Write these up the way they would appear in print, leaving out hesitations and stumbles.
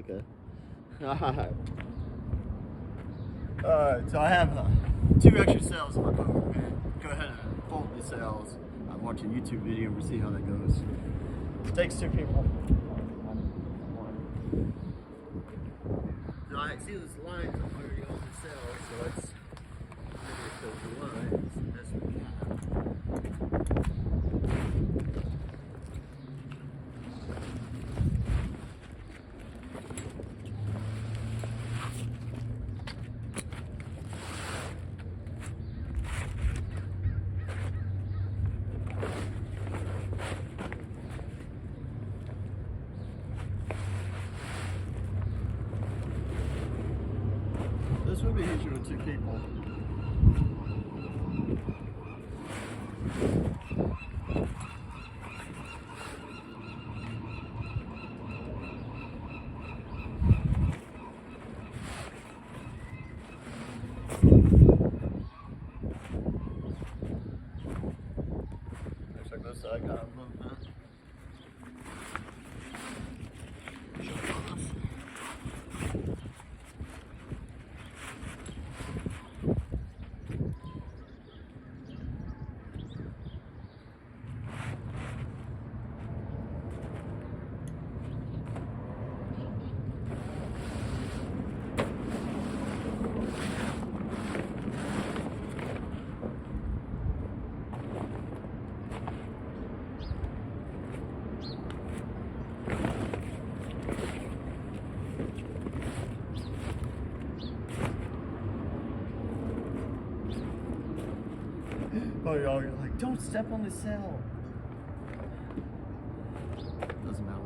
okay. Alright. Alright, so I have 2 extra cells in my boat. We're gonna go ahead and fold these cells. I'm watching a YouTube video and we'll see how that goes. It takes 2 people. Alright, see those lines already on the cells, so let's finish those lines as we can. This would be easier with 2 people. Looks like this side got a little bit. Oh, y'all are like, don't step on the cell. Doesn't matter.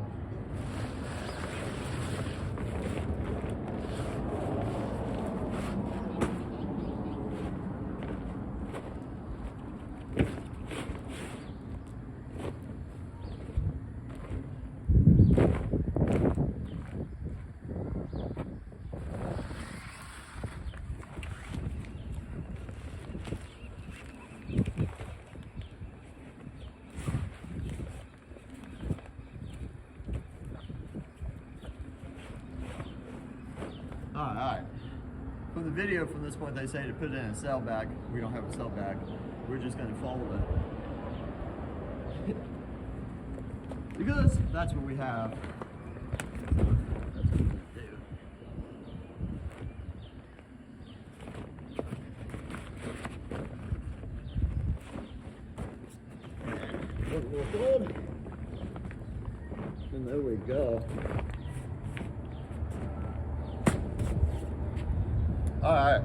Alright. From the video from this point they say to put it in a cell bag. We don't have a cell bag. We're just going to fold it. Because that's what we have. That's what we're going to do. And we'll fold. And there we go. Alright.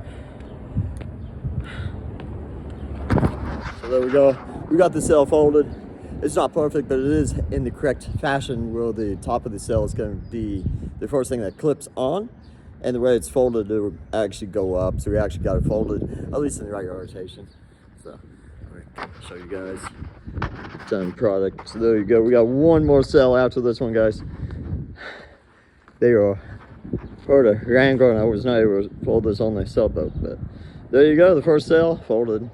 So there we go. We got the cell folded. It's not perfect, but it is in the correct fashion where the top of the cell is going to be the first thing that clips on. And the way it's folded, it will actually go up. So we actually got it folded, at least in the right rotation. So, I'll show you guys. Done product. So there you go. We got one more cell after this one, guys. There you are. For the Wrangler, and I was not able to fold this on the sailboat, but there you go, the first cell folded.